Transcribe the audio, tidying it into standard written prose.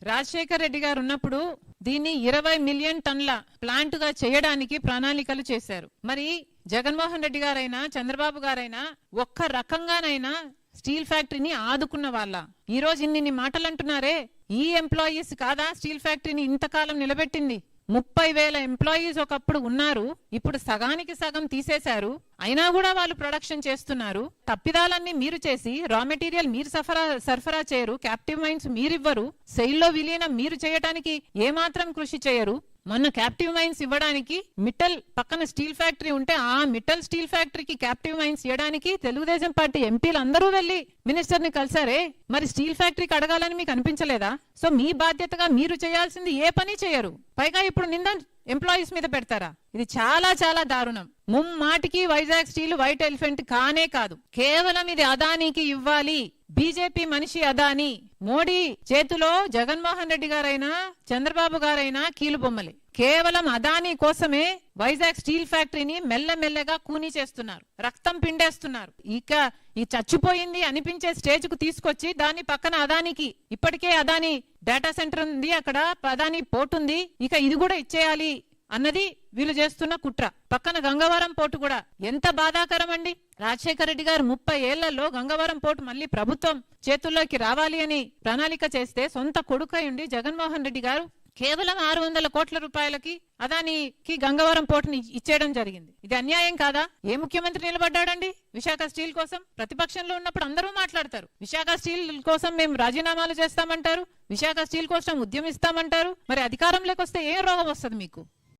రాజశేఖర్ రెడ్డి గారు ఉన్నప్పుడు దీన్ని 20 మిలియన్ టన్ల ప్లాంట్ గా చేయడానికి ప్రణాళికలు చేశారు. మరి జగన్మోహన్ రెడ్డి గారైనా చంద్రబాబు గారైనా ఒక్క రకంగానైనా స్టీల్ ఫ్యాక్టరీని ఆదుకున్న వాళ్ళ? ఈ రోజు ఇన్ని మాటలు అంటున్నారే, ఈ ఎంప్లాయీస్ కాదా స్టీల్ ఫ్యాక్టరీని ఇంతకాలం నిలబెట్టింది? 30,000 ఎంప్లాయీస్ ఒకప్పుడు ఉన్నారు, ఇప్పుడు సగానికి సగం తీసేశారు. అయినా కూడా వాళ్ళు ప్రొడక్షన్ చేస్తున్నారు. తప్పిదాలన్నీ మీరు చేసి రా మెటీరియల్ మీరు సరఫరా చేయరు, క్యాప్టివ్ మైన్స్ మీరివ్వరు, సెయిల్లో విలీనం మీరు చేయడానికి ఏమాత్రం కృషి చేయరు. మొన్న క్యాప్టివ్ మైన్స్ ఇవ్వడానికి మిట్టల్ పక్కన స్టీల్ ఫ్యాక్టరీ ఉంటే ఆ మిట్టల్ స్టీల్ ఫ్యాక్టరీకి క్యాప్టివ్ మైన్స్ ఇవ్వడానికి తెలుగుదేశం పార్టీ ఎంపీలు అందరూ వెళ్లి మినిస్టర్ ని కలిసారే. మరి స్టీల్ ఫ్యాక్టరీకి అడగాలని మీకు అనిపించలేదా? సో మీ బాధ్యతగా మీరు చేయాల్సింది ఏ పని చేయరు, పైగా ఇప్పుడు నింద ఎంప్లాయీస్ మీద పెడతారా? ఇది చాలా చాలా దారుణం. ముమ్మాటికి వైజాగ్ స్టీల్ వైట్ ఎలిఫెంట్ కానే కాదు, కేవలం ఇది అదానికి ఇవ్వాలి. బీజేపీ మనిషి అదాని, మోడీ చేతిలో జగన్మోహన్ రెడ్డి గారైనా చంద్రబాబు గారైనా కీలుబొమ్మలే. కేవలం అదాని కోసమే వైజాగ్ స్టీల్ ఫ్యాక్టరీని మెల్లమెల్లగా కూనీ చేస్తున్నారు, రక్తం పిండేస్తున్నారు. ఇక ఈ చచ్చిపోయింది అనిపించే స్టేజ్ కు తీసుకొచ్చి దాని పక్కన అదానికి, ఇప్పటికే అదాని డేటా సెంటర్ ఉంది, అక్కడ అదాని పోర్ట్ ఉంది, ఇక ఇది కూడా ఇచ్చేయాలి అన్నది వీళ్ళు చేస్తున్న కుట్ర. పక్కన గంగవరం పోర్టు కూడా ఎంత బాధాకరం అండి. రాజశేఖర రెడ్డి గారు 30 ఏళ్లలో గంగవరం పోర్టు మళ్ళీ ప్రభుత్వం చేతుల్లోకి రావాలి అని ప్రణాళిక చేస్తే, సొంత కొడుకై ఉండి జగన్మోహన్ రెడ్డి గారు కేవలం 600 కోట్ల రూపాయలకి అదానికి గంగవరం పోర్టుని ఇచ్చేయడం జరిగింది. ఇది అన్యాయం కాదా? ఏ ముఖ్యమంత్రి నిలబడ్డాడండి విశాఖ స్టీల్ కోసం? ప్రతిపక్షంలో ఉన్నప్పుడు అందరూ మాట్లాడతారు, విశాఖ స్టీల్ కోసం మేము రాజీనామాలు చేస్తామంటారు, విశాఖ స్టీల్ కోసం ఉద్యమిస్తామంటారు. మరి అధికారంలోకి వస్తే ఏం రోగం వస్తుంది మీకు?